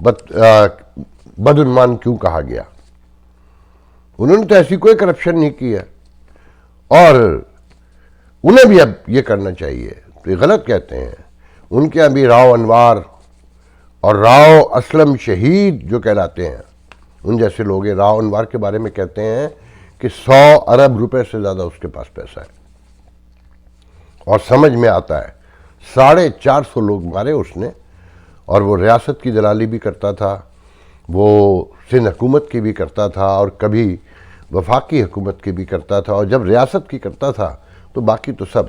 بدعنوان کیوں کہا گیا؟ انہوں نے تو ایسی کوئی کرپشن نہیں کی ہے، اور انہیں بھی اب یہ کرنا چاہیے۔ تو یہ غلط کہتے ہیں، ان کے ابھی راؤ انوار اور راؤ اسلم شہید جو کہلاتے ہیں، ان جیسے لوگ ہیں۔ راؤ انوار کے بارے میں کہتے ہیں کہ 100 ارب روپے سے زیادہ اس کے پاس پیسہ ہے، اور سمجھ میں آتا ہے 450 لوگ مارے اس نے، اور وہ ریاست کی دلالی بھی کرتا تھا، وہ سندھ حکومت کی بھی کرتا تھا، اور کبھی وفاقی حکومت کی بھی کرتا تھا، اور جب ریاست کی کرتا تھا تو باقی تو سب۔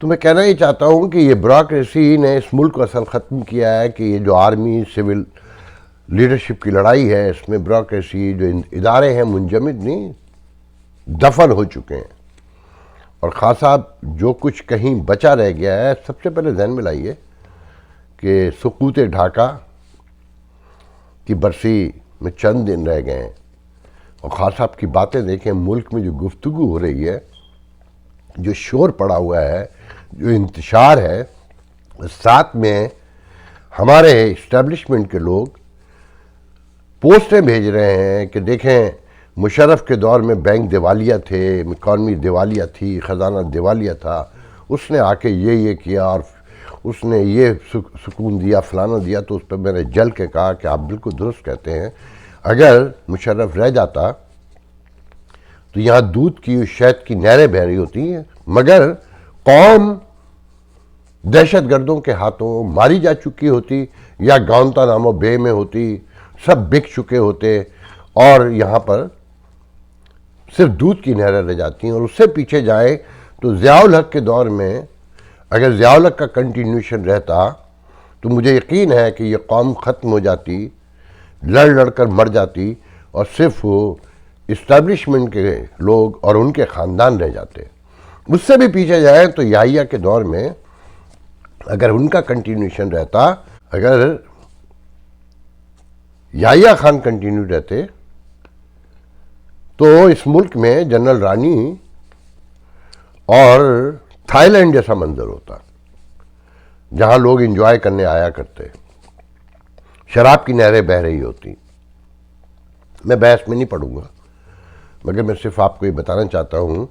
تو میں کہنا ہی چاہتا ہوں کہ یہ بیوروکریسی نے اس ملک کو اصل ختم کیا ہے، کہ یہ جو آرمی سول لیڈرشپ کی لڑائی ہے، اس میں بیوروکریسی جو ادارے ہیں منجمد نہیں، دفن ہو چکے ہیں۔ اور خان صاحب جو کچھ کہیں بچا رہ گیا ہے، سب سے پہلے ذہن میں لائیے کہ سقوط ڈھاکہ کی برسی میں چند دن رہ گئے ہیں، اور خان صاحب کی باتیں دیکھیں، ملک میں جو گفتگو ہو رہی ہے، جو شور پڑا ہوا ہے، جو انتشار ہے، ساتھ میں ہمارے اسٹیبلشمنٹ کے لوگ پوسٹیں بھیج رہے ہیں کہ دیکھیں مشرف کے دور میں بینک دیوالیہ تھے، اکانومی دیوالیہ تھی، خزانہ دیوالیہ تھا، اس نے آ کے یہ کیا اور اس نے یہ سکون دیا، فلانا دیا۔ تو اس پہ میں نے جل کے کہا کہ آپ بالکل درست کہتے ہیں، اگر مشرف رہ جاتا تو یہاں دودھ کی شہد کی نہریں بہہ رہی ہوتی ہیں، مگر قوم دہشت گردوں کے ہاتھوں ماری جا چکی ہوتی، یا گوانتانامو بے میں ہوتی، سب بک چکے ہوتے، اور یہاں پر صرف دودھ کی نہریں رہ جاتی ہیں۔ اور اس سے پیچھے جائیں تو ضیاء الحق کے دور میں اگر ضیاء الحق کا کنٹینیوشن رہتا تو مجھے یقین ہے کہ یہ قوم ختم ہو جاتی، لڑ کر مر جاتی، اور صرف وہ اسٹیبلشمنٹ کے لوگ اور ان کے خاندان رہ جاتے۔ اس سے بھی پیچھے جائیں تو یحییٰ کے دور میں اگر ان کا کنٹینیوشن رہتا، اگر یحییٰ خان کنٹینیو رہتے تو اس ملک میں جنرل رانی اور تھائی لینڈ جیسا منظر ہوتا، جہاں لوگ انجوائے کرنے آیا کرتے، شراب کی نہریں بہہ رہی ہوتی۔ میں بحث میں نہیں پڑھوں گا، مگر میں صرف آپ کو یہ بتانا چاہتا ہوں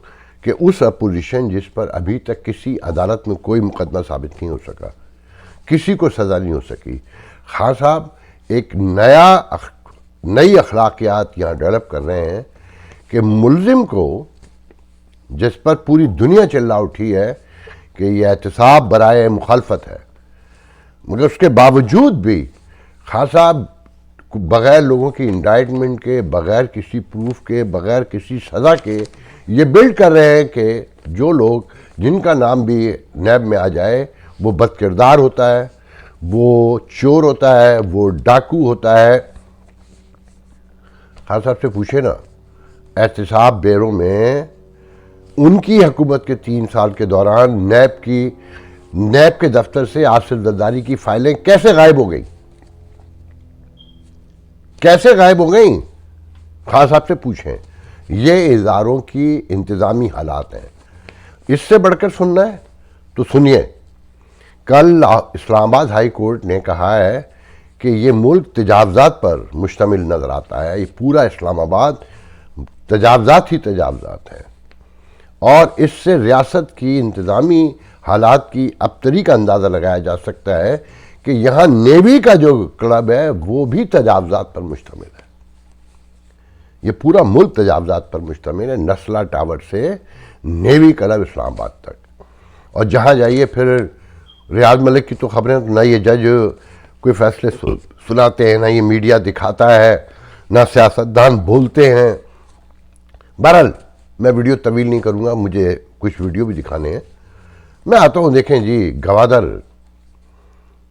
کہ اس اپوزیشن جس پر ابھی تک کسی عدالت میں کوئی مقدمہ ثابت نہیں ہو سکا، کسی کو سزا نہیں ہو سکی، خان صاحب ایک نئی اخلاقیات یہاں ڈیولپ کر رہے ہیں کہ ملزم کو، جس پر پوری دنیا چلا اٹھی ہے کہ یہ احتساب برائے مخالفت ہے، مگر اس کے باوجود بھی خان صاحب بغیر لوگوں کی انڈائٹمنٹ کے، بغیر کسی پروف کے، بغیر کسی سزا کے یہ بلڈ کر رہے ہیں کہ جو لوگ جن کا نام بھی نیب میں آ جائے وہ بد کردار ہوتا ہے، وہ چور ہوتا ہے، وہ ڈاکو ہوتا ہے۔ خان صاحب سے پوچھے نا، احتساب بیورو میں ان کی حکومت کے 3 سال کے دوران نیب کے دفتر سے آصف زرداری کی فائلیں کیسے غائب ہو گئیں؟ کیسے غائب ہو گئیں؟ خان صاحب سے پوچھیں۔ یہ اداروں کی انتظامی حالات ہیں۔ اس سے بڑھ کر سننا ہے تو سنیے، کل اسلام آباد ہائی کورٹ نے کہا ہے کہ یہ ملک تجاوزات پر مشتمل نظر آتا ہے، یہ پورا اسلام آباد تجاوزات ہی تجاوزات ہیں، اور اس سے ریاست کی انتظامی حالات کی ابتری کا اندازہ لگایا جا سکتا ہے کہ یہاں نیوی کا جو کلب ہے وہ بھی تجاوزات پر مشتمل ہے۔ یہ پورا ملک تجاوزات پر مشتمل ہے، نسلا ٹاور سے نیوی کلب اسلام آباد تک۔ اور جہاں جائیے پھر ریاض ملک کی تو خبریں، نہ یہ جج کوئی فیصلے سناتے ہیں، نہ یہ میڈیا دکھاتا ہے، نہ سیاستدان بولتے ہیں۔ بہرحال میں ویڈیو طویل نہیں کروں گا، مجھے کچھ ویڈیو بھی دکھانے ہیں۔ میں آتا ہوں، دیکھیں جی، گوادر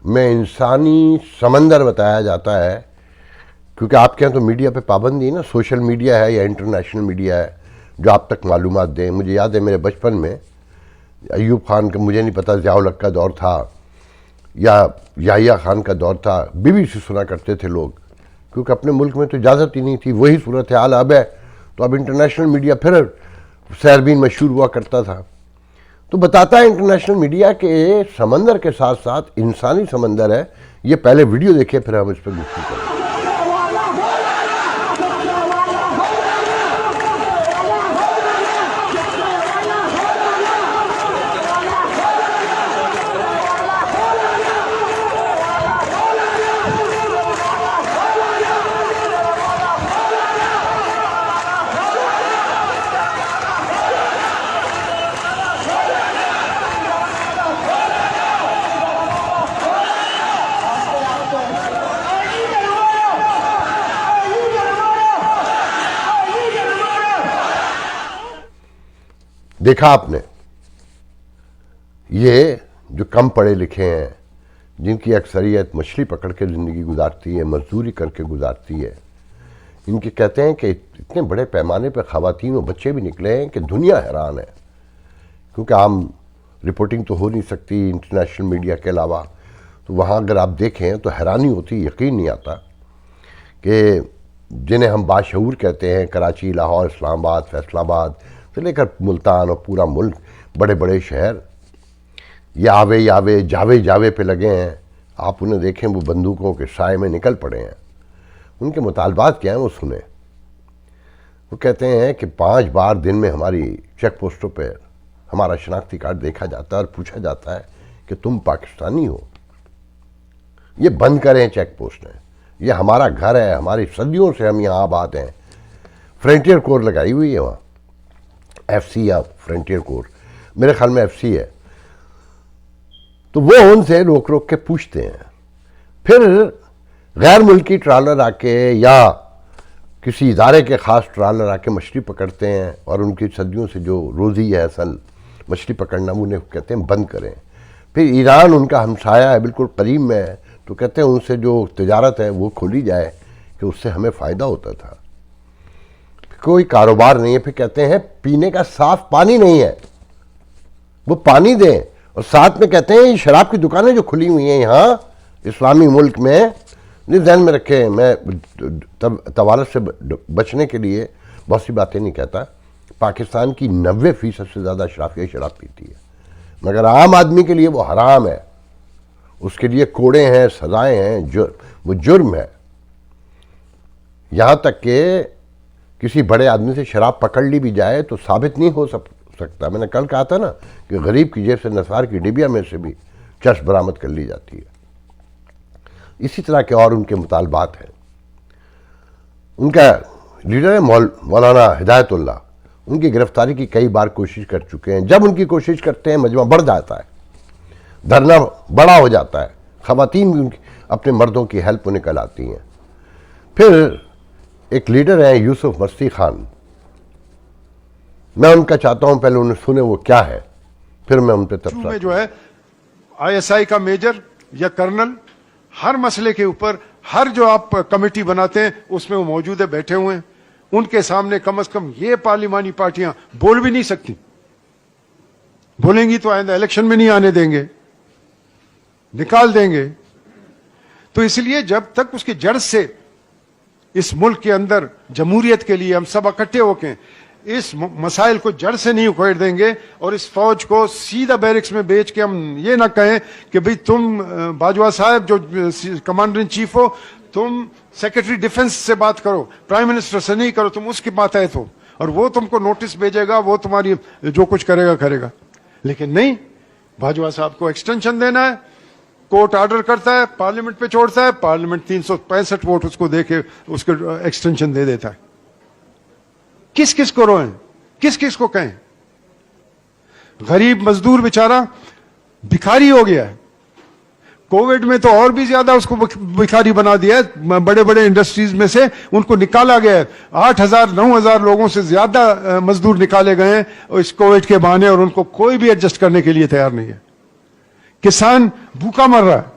میں انسانی سمندر بتایا جاتا ہے، کیونکہ آپ کے یہاں تو میڈیا پہ پابندی ہے نا، سوشل میڈیا ہے یا انٹرنیشنل میڈیا ہے جو آپ تک معلومات دیں۔ مجھے یاد ہے میرے بچپن میں ایوب خان کا، مجھے نہیں پتا ضیاء الحق کا دور تھا یا یحییٰ خان کا دور تھا، BBC سے سنا کرتے تھے لوگ، کیونکہ اپنے ملک میں تو اجازت ہی نہیں تھی۔ وہی صورتحال اب ہے، تو اب انٹرنیشنل میڈیا پھر سیربین مشہور ہوا کرتا تھا۔ تو بتاتا ہے انٹرنیشنل میڈیا کہ سمندر کے ساتھ ساتھ انسانی سمندر ہے، یہ پہلے ویڈیو دیکھیں پھر ہم اس پر گفتگو کریں. دیکھا آپ نے، یہ جو کم پڑھے لکھے ہیں، جن کی اکثریت مچھلی پکڑ کے زندگی گزارتی ہے، مزدوری کر کے گزارتی ہے، ان کے کہتے ہیں کہ اتنے بڑے پیمانے پہ خواتین و بچے بھی نکلے ہیں کہ دنیا حیران ہے. کیونکہ عام رپورٹنگ تو ہو نہیں سکتی انٹرنیشنل میڈیا کے علاوہ، تو وہاں اگر آپ دیکھیں تو حیرانی ہوتی، یقین نہیں آتا کہ جنہیں ہم باشعور کہتے ہیں، کراچی، لاہور، اسلام آباد، فیصل آباد سے لے کر ملتان اور پورا ملک، بڑے بڑے شہر، یہ آوے جاوے پہ لگے ہیں. آپ انہیں دیکھیں وہ بندوقوں کے سائے میں نکل پڑے ہیں. ان کے مطالبات کیا ہیں وہ سنیں. وہ کہتے ہیں کہ 5 بار دن میں ہماری چیک پوسٹوں پہ ہمارا شناختی کارڈ دیکھا جاتا ہے اور پوچھا جاتا ہے کہ تم پاکستانی ہو. یہ بند کریں چیک پوسٹیں، یہ ہمارا گھر ہے، ہماری صدیوں سے ہم یہاں آباد ہیں. فرنٹیئر کور لگائی ہوئی ہے وہاں، ایف سی یا فرنٹیئر کور، میرے خیال میں ایف سی ہے. تو وہ ان سے روک روک کے پوچھتے ہیں. پھر غیر ملکی ٹرالر آ کے یا کسی ادارے کے خاص ٹرالر آ کے مچھلی پکڑتے ہیں، اور ان کی صدیوں سے جو روزی ہے اصل مچھلی پکڑنا، انہیں کہتے ہیں بند کریں. پھر ایران ان کا ہمسایہ ہے، بالکل قریب میں ہے، تو کہتے ہیں ان سے جو تجارت ہے وہ کھولی جائے کہ اس سے ہمیں فائدہ ہوتا تھا. کوئی کاروبار نہیں ہے. پھر کہتے ہیں پینے کا صاف پانی نہیں ہے، وہ پانی دیں. اور ساتھ میں کہتے ہیں یہ شراب کی دکانیں جو کھلی ہوئی ہیں یہاں اسلامی ملک میں، ذہن میں رکھیں، میں طوالت سے بچنے کے لیے بہت سی باتیں نہیں کہتا. پاکستان کی 90% سے زیادہ اشرافیہ شراب پیتی ہے، مگر عام آدمی کے لیے وہ حرام ہے، اس کے لیے کوڑے ہیں، سزائیں ہیں، وہ جرم ہے. یہاں تک کہ کسی بڑے آدمی سے شراب پکڑ لی بھی جائے تو ثابت نہیں ہو سکتا. میں نے کل کہا تھا نا کہ غریب کی جیب سے نثار کی ڈبیا میں سے بھی چرس برآمد کر لی جاتی ہے. اسی طرح کے اور ان کے مطالبات ہیں. ان کا لیڈر ہے مولانا ہدایت اللہ، ان کی گرفتاری کی کئی بار کوشش کر چکے ہیں. جب ان کی کوشش کرتے ہیں مجمع بڑھ جاتا ہے، دھرنا بڑا ہو جاتا ہے، خواتین بھی اپنے مردوں کی ہیلپ کو نکل آتی ہیں. پھر ایک لیڈر ہیں یوسف مستی خان، میں ان کا چاہتا ہوں پہلے انہیں سنے وہ کیا ہے، پھر میں ان پہ تبصرہ میں جو ہے آئی ایس آئی کا میجر یا کرنل، ہر مسئلے کے اوپر ہر جو آپ کمیٹی بناتے ہیں اس میں وہ موجود ہے، بیٹھے ہوئے ہیں. ان کے سامنے کم از کم یہ پارلیمانی پارٹیاں بول بھی نہیں سکتی. بولیں گی تو آئندہ الیکشن میں نہیں آنے دیں گے، نکال دیں گے. تو اس لیے جب تک اس کی جڑ سے اس ملک کے اندر جمہوریت کے لیے ہم سب اکٹھے ہو کے اس مسائل کو جڑ سے نہیں اکھیڑ دیں گے، اور اس فوج کو سیدھا بیرکس میں بیچ کے ہم یہ نہ کہیں کہ بھئی تم باجوہ صاحب جو کمانڈر ان چیف ہو، تم سیکرٹری ڈیفنس سے بات کرو، پرائم منسٹر سے نہیں کرو، تم اس کے ماتحت ہو، اور وہ تم کو نوٹس بھیجے گا، وہ تمہاری جو کچھ کرے گا. لیکن نہیں، باجوہ صاحب کو ایکسٹینشن دینا ہے، کورٹ آرڈر کرتا ہے، پارلیمنٹ پہ چھوڑتا ہے، پارلیمنٹ 365 ووٹ اس کو دے کے اس کو ایکسٹینشن دے دیتا ہے. کس کو روئیں، کس کو کہیں؟ غریب مزدور بیچارہ بھکاری ہو گیا ہے. کووڈ میں تو اور بھی زیادہ اس کو بھکاری بنا دیا ہے. بڑے بڑے انڈسٹریز میں سے ان کو نکالا گیا ہے. 8,000 9,000 لوگوں سے زیادہ مزدور نکالے گئے ہیں اس کووڈ کے بہانے، اور ان کو کوئی بھی ایڈجسٹ کرنے کے لیے تیار نہیں ہے. کسان بھوکا مر رہا ہے.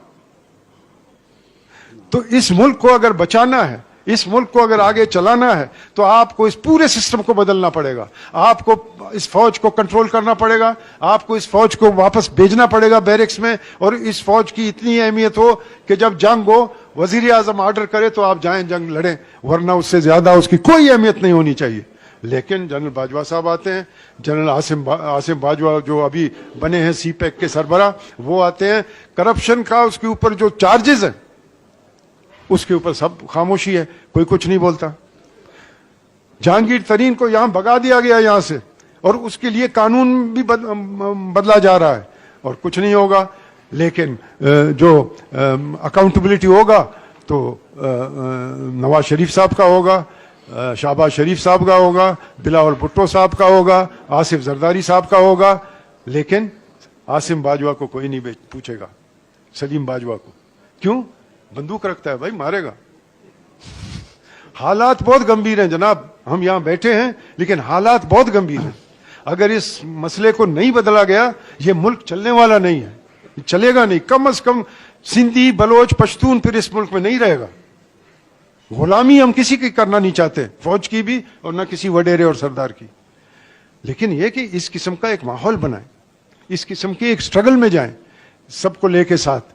تو اس ملک کو اگر بچانا ہے، اس ملک کو اگر آگے چلانا ہے، تو آپ کو اس پورے سسٹم کو بدلنا پڑے گا. آپ کو اس فوج کو کنٹرول کرنا پڑے گا، آپ کو اس فوج کو واپس بھیجنا پڑے گا بیرکس میں، اور اس فوج کی اتنی اہمیت ہو کہ جب جنگ ہو وزیر اعظم آرڈر کرے تو آپ جائیں جنگ لڑیں، ورنہ اس سے زیادہ اس کی کوئی اہمیت نہیں ہونی چاہیے. لیکن جنرل باجوہ صاحب آتے ہیں, جنرل عاصم باجوہ جو ابھی بنے ہیں سی پیک کے سربراہ, وہ آتے ہیں. کرپشن کا اس کے اوپر جو چارجز ہیں اس کے اوپر سب خاموشی ہے, کوئی کچھ نہیں بولتا. جہانگیر ترین کو یہاں بھگا دیا گیا یہاں سے, اور اس کے لیے قانون بھی بدلا جا رہا ہے اور کچھ نہیں ہوگا. لیکن جو اکاؤنٹیبلٹی ہوگا تو نواز شریف صاحب کا ہوگا, شہباز شریف صاحب کا ہوگا, بلاول بھٹو صاحب کا ہوگا, آصف زرداری صاحب کا ہوگا. لیکن عاصم باجوہ کو کوئی نہیں پوچھے گا, سلیم باجوہ کو. کیوں؟ بندوق رکھتا ہے بھائی, مارے گا. حالات بہت گمبھیر ہیں جناب, ہم یہاں بیٹھے ہیں لیکن حالات بہت گمبھیر ہیں. اگر اس مسئلے کو نہیں بدلا گیا یہ ملک چلنے والا نہیں ہے, چلے گا نہیں. کم از کم سندھی, بلوچ, پشتون پھر اس ملک میں نہیں رہے گا. غلامی ہم کسی کی کرنا نہیں چاہتے, فوج کی بھی اور نہ کسی وڈیرے اور سردار کی. لیکن یہ کہ اس قسم کا ایک ماحول بنائیں, اس قسم کے ایک سٹرگل میں جائیں سب کو لے کے ساتھ.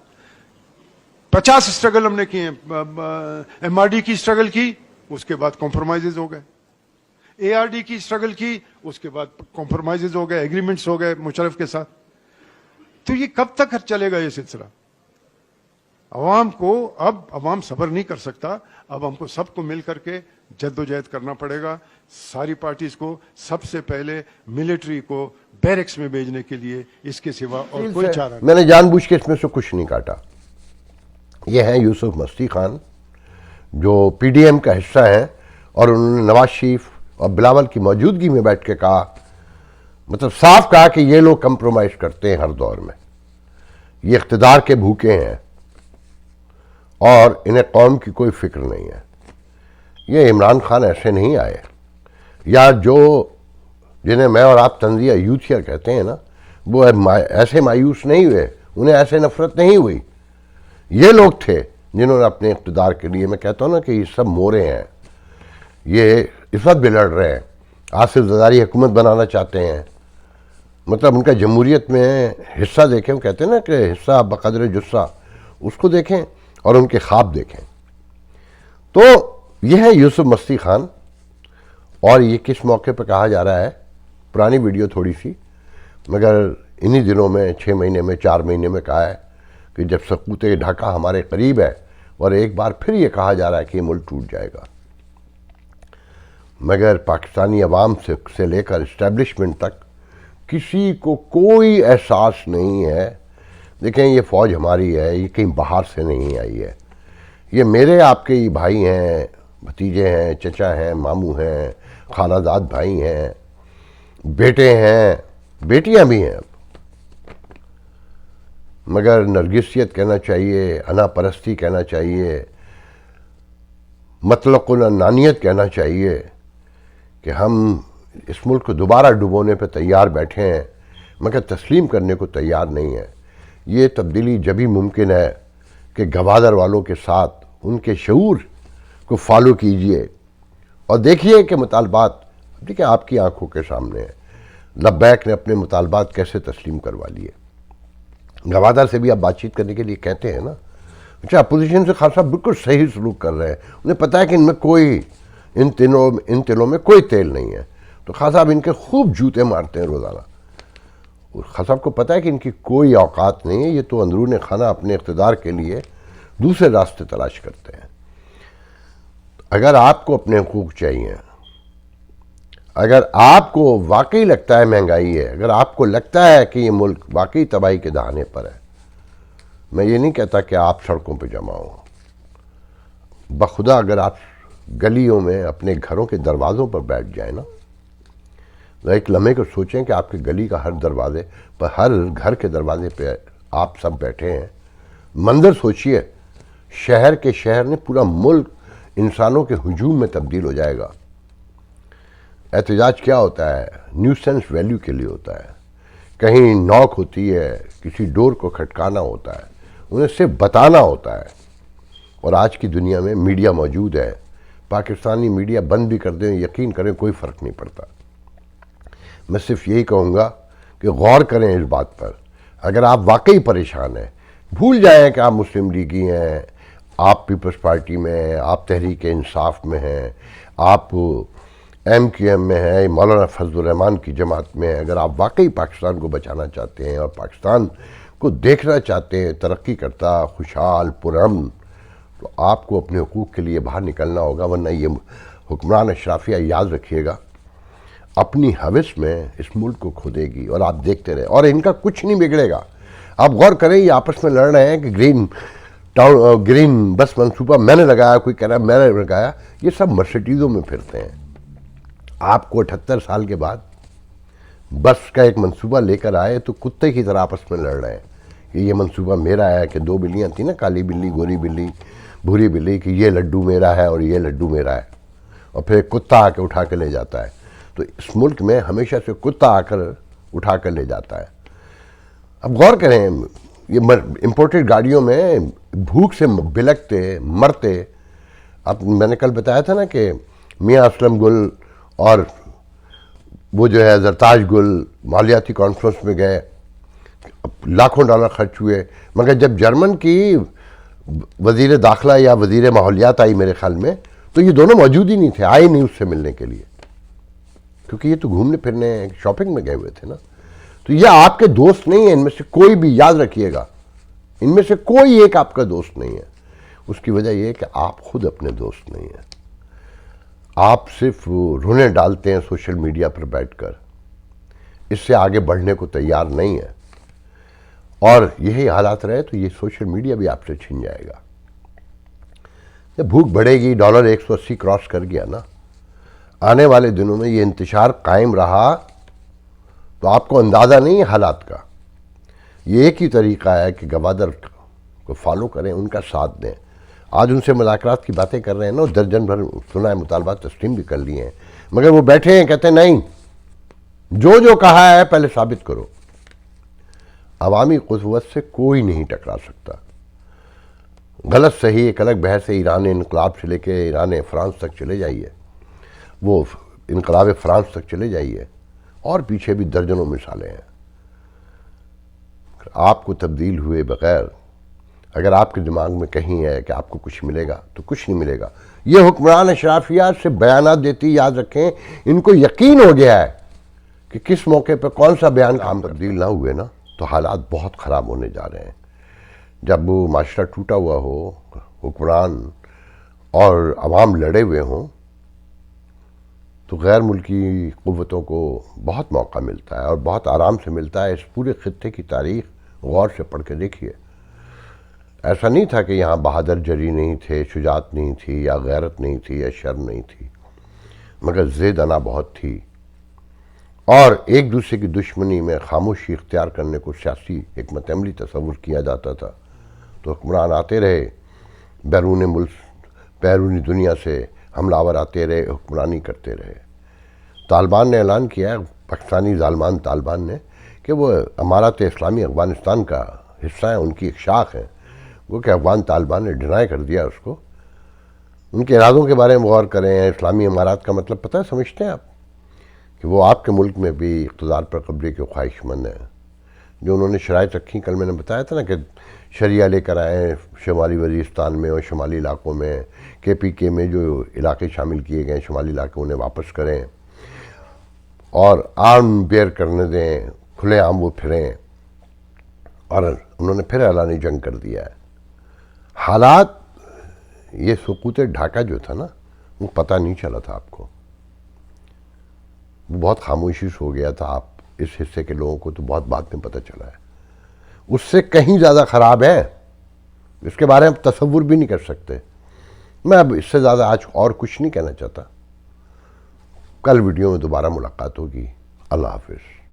50 سٹرگل ہم نے کیے ہیں. ایم آر ڈی کی سٹرگل کی, اس کے بعد کمپرومائزز ہو گئے. اے آر ڈی کی سٹرگل کی, اس کے بعد کمپرومائزز ہو گئے, ایگریمنٹس ہو گئے مشرف کے ساتھ. تو یہ کب تک چلے گا یہ سلسلہ؟ عوام کو اب عوام صبر نہیں کر سکتا. اب ہم کو سب کو مل کر کے جدوجہد کرنا پڑے گا. ساری پارٹیز کو سب سے پہلے ملٹری کو بیرکس میں بھیجنے کے لیے, اس کے سوا اور کوئی چارہ نہیں. میں نے جان بوجھ کے اس میں سے کچھ نہیں کاٹا. یہ ہیں یوسف مستی خان جو پی ڈی ایم کا حصہ ہیں, اور انہوں نے نواز شریف اور بلاول کی موجودگی میں بیٹھ کے کہا, مطلب صاف کہا کہ یہ لوگ کمپرومائز کرتے ہیں ہر دور میں, یہ اقتدار کے بھوکے ہیں اور انہیں قوم کی کوئی فکر نہیں ہے. یہ عمران خان ایسے نہیں آئے, یا جو جنہیں میں اور آپ طنزیہ یوتھیا کہتے ہیں نا, وہ ایسے مایوس نہیں ہوئے, انہیں ایسے نفرت نہیں ہوئی. یہ لوگ تھے جنہوں نے اپنے اقتدار کے لیے, میں کہتا ہوں نا کہ یہ سب مورے ہیں, یہ اس وقت بھی لڑ رہے ہیں. آصف زرداری حکومت بنانا چاہتے ہیں, مطلب ان کا جمہوریت میں حصہ دیکھیں, وہ کہتے ہیں نا کہ حصہ بقدر جثہ, اس کو دیکھیں اور ان کے خواب دیکھیں. تو یہ ہے یوسف مستی خان, اور یہ کس موقع پہ کہا جا رہا ہے, پرانی ویڈیو تھوڑی سی, مگر انہی دنوں میں 6 مہینے میں 4 مہینے میں کہا ہے کہ جب سقوط ڈھاکہ ہمارے قریب ہے, اور ایک بار پھر یہ کہا جا رہا ہے کہ یہ ملک ٹوٹ جائے گا. مگر پاکستانی عوام سے لے کر اسٹیبلشمنٹ تک کسی کو کوئی احساس نہیں ہے. دیکھیں یہ فوج ہماری ہے, یہ کہیں باہر سے نہیں آئی ہے. یہ میرے آپ کے بھائی ہیں, بھتیجے ہیں, چچا ہیں, ماموں ہیں, خالہ زاد بھائی ہیں, بیٹے ہیں, بیٹیاں بھی ہیں. مگر نرگسیت کہنا چاہیے, انا پرستی کہنا چاہیے, مطلق العنانیت کہنا چاہیے کہ ہم اس ملک کو دوبارہ ڈبونے پہ تیار بیٹھے ہیں, مگر تسلیم کرنے کو تیار نہیں ہے. یہ تبدیلی جبھی ممکن ہے کہ گوادر والوں کے ساتھ ان کے شعور کو فالو کیجئے اور دیکھیے کہ مطالبات, دیکھیں آپ کی آنکھوں کے سامنے ہیں, لبیک نے اپنے مطالبات کیسے تسلیم کروا لیے. گوادر سے بھی آپ بات چیت کرنے کے لیے کہتے ہیں نا, اچھا اپوزیشن سے خاصا بالکل صحیح سلوک کر رہے ہیں, انہیں پتہ ہے کہ ان میں کوئی ان تلوں میں کوئی تیل نہیں ہے, تو خان صاحب ان کے خوب جوتے مارتے ہیں روزانہ. خان صاحب کو پتہ ہے کہ ان کی کوئی اوقات نہیں ہے, یہ تو اندرون خانہ اپنے اقتدار کے لیے دوسرے راستے تلاش کرتے ہیں. اگر آپ کو اپنے حقوق چاہیے, اگر آپ کو واقعی لگتا ہے مہنگائی ہے, اگر آپ کو لگتا ہے کہ یہ ملک واقعی تباہی کے دہانے پر ہے, میں یہ نہیں کہتا کہ آپ سڑکوں پہ جمع ہوں. بخدا اگر آپ گلیوں میں اپنے گھروں کے دروازوں پر بیٹھ جائیں نا, ایک لمحے کو سوچیں کہ آپ کے گلی کا ہر دروازے پر, ہر گھر کے دروازے پہ آپ سب بیٹھے ہیں, منظر سوچئے, شہر کے شہر نے پورا ملک انسانوں کے ہجوم میں تبدیل ہو جائے گا. احتجاج کیا ہوتا ہے؟ نیوسنس ویلیو کے لیے ہوتا ہے. کہیں نوک ہوتی ہے, کسی ڈور کو کھٹکانا ہوتا ہے, انہیں صرف بتانا ہوتا ہے. اور آج کی دنیا میں میڈیا موجود ہے, پاکستانی میڈیا بند بھی کر دیں, یقین کریں کوئی فرق نہیں پڑتا. میں صرف یہی کہوں گا کہ غور کریں اس بات پر. اگر آپ واقعی پریشان ہیں, بھول جائیں کہ آپ مسلم لیگی ہیں, آپ پیپلز پارٹی میں ہیں, آپ تحریک انصاف میں ہیں, آپ MQM میں ہے، مولانا فضل الرحمان کی جماعت میں ہے، اگر آپ واقعی پاکستان کو بچانا چاہتے ہیں اور پاکستان کو دیکھنا چاہتے ہیں ترقی کرتا، خوشحال، پرامن، تو آپ کو اپنے حقوق کے لیے باہر نکلنا ہوگا، ورنہ یہ حکمران اشرافیہ یاد رکھیے گا اپنی ہوس میں اس ملک کو کھو دے گی، اور آپ دیکھتے رہے، اور ان کا کچھ نہیں بگڑے گا۔ آپ غور کریں، یہ آپس میں لڑ رہے ہیں کہ گرین بس منصوبہ میں نے لگایا، کوئی کہہ رہا ہے میں نے لگایا، یہ سب مرسیڈیزوں میں پھرتے ہیں۔ آپ کو 78 سال کے بعد بس کا ایک منصوبہ لے کر آئے تو کتے کی طرح آپس میں لڑ رہے ہیں کہ یہ منصوبہ میرا ہے، کہ 2 بلیاں تھیں نا، کالی بلی، گوری بلی، بھوری بلی، کہ یہ لڈو میرا ہے اور یہ لڈو میرا ہے، اور پھر ایک کتا آ کے اٹھا کے لے جاتا ہے۔ تو اس ملک میں ہمیشہ سے کتا آ کر اٹھا کر لے جاتا ہے۔ اب غور کریں، یہ امپورٹڈ گاڑیوں میں بھوک سے بلکتے مرتے، اب میں نے کل بتایا تھا نا کہ میاں اسلم گل اور وہ جو ہے زرتاج گل مالیاتی کانفرنس میں گئے، لاکھوں ڈالر خرچ ہوئے، مگر جب جرمن کی وزیر داخلہ یا وزیر ماحولیات آئی میرے خیال میں، تو یہ دونوں موجود ہی نہیں تھے، آئے نہیں اس سے ملنے کے لیے، کیونکہ یہ تو گھومنے پھرنے شاپنگ میں گئے ہوئے تھے نا۔ تو یہ آپ کے دوست نہیں ہیں، ان میں سے کوئی بھی، یاد رکھیے گا، ان میں سے کوئی ایک آپ کا دوست نہیں ہے۔ اس کی وجہ یہ ہے کہ آپ خود اپنے دوست نہیں ہیں، آپ صرف رونے ڈالتے ہیں سوشل میڈیا پر بیٹھ کر، اس سے آگے بڑھنے کو تیار نہیں ہے، اور یہی حالات رہے تو یہ سوشل میڈیا بھی آپ سے چھن جائے گا۔ جب بھوک بڑھے گی، ڈالر 180 کراس کر گیا نا، آنے والے دنوں میں یہ انتشار قائم رہا تو آپ کو اندازہ نہیں ہے حالات کا۔ یہ ایک ہی طریقہ ہے کہ گوادر کو فالو کریں، ان کا ساتھ دیں۔ آج ان سے مذاکرات کی باتیں کر رہے ہیں نا، درجن بھر سنا ہے مطالبات تسلیم بھی کر لیے ہیں، مگر وہ بیٹھے ہیں، کہتے ہیں نہیں، جو کہا ہے پہلے ثابت کرو۔ عوامی قوت سے کوئی نہیں ٹکرا سکتا۔ غلط صحیح ایک الگ بحث ہے، ایران انقلاب سے لے کے ایران فرانس تک چلے جائیے، وہ انقلاب فرانس تک چلے جائیے، اور پیچھے بھی درجنوں مثالیں ہیں۔ آپ کو تبدیل ہوئے بغیر اگر آپ کے دماغ میں کہیں ہے کہ آپ کو کچھ ملے گا تو کچھ نہیں ملے گا۔ یہ حکمران اشرافیات سے بیانات دیتی، یاد رکھیں، ان کو یقین ہو گیا ہے کہ کس موقع پہ کون سا بیان کام تبدیل نہ ہوئے نا تو حالات بہت خراب ہونے جا رہے ہیں۔ جب وہ معاشرہ ٹوٹا ہوا ہو، حکمران اور عوام لڑے ہوئے ہوں، تو غیر ملکی قوتوں کو بہت موقع ملتا ہے اور بہت آرام سے ملتا ہے۔ اس پورے خطے کی تاریخ غور سے پڑھ کے دیکھیے، ایسا نہیں تھا کہ یہاں بہادر جری نہیں تھے، شجاعت نہیں تھی، یا غیرت نہیں تھی، یا شرم نہیں تھی، مگر ضد انا بہت تھی، اور ایک دوسرے کی دشمنی میں خاموشی اختیار کرنے کو سیاسی حکمت عملی تصور کیا جاتا تھا۔ تو حکمران آتے رہے، بیرون ملک، بیرونی دنیا سے حملہ آور آتے رہے، حکمرانی کرتے رہے۔ طالبان نے اعلان کیا ہے، پاکستانی ظالمان طالبان نے، کہ وہ امارات اسلامی افغانستان کا حصہ ہیں، ان کی ایک شاخ ہے، وہ کہ افغان طالبان نے ڈینائی کر دیا اس کو۔ ان کے ارادوں کے بارے میں غور کریں، اسلامی امارات کا مطلب پتہ ہے، سمجھتے ہیں آپ کہ وہ آپ کے ملک میں بھی اقتدار پر قبضے کے خواہش مند ہیں، جو انہوں نے شرائط رکھی، کل میں نے بتایا تھا نا کہ شریعہ لے کر آئیں شمالی وزیرستان میں اور شمالی علاقوں میں، KPK میں جو علاقے شامل کیے گئے ہیں شمالی علاقے، انہیں واپس کریں اور آرم بیئر کرنے دیں، کھلے عام وہ پھریں، اور انہوں نے پھر اعلانی جنگ کر دیا ہے۔ حالات، یہ سقوط ڈھاکہ جو تھا نا، وہ پتہ نہیں چلا تھا آپ کو، وہ بہت خاموشی سے ہو گیا تھا، آپ اس حصے کے لوگوں کو تو بہت بعد میں پتہ چلا ہے۔ اس سے کہیں زیادہ خراب ہے، اس کے بارے میں تصور بھی نہیں کر سکتے۔ میں اب اس سے زیادہ آج اور کچھ نہیں کہنا چاہتا، کل ویڈیو میں دوبارہ ملاقات ہوگی۔ اللہ حافظ۔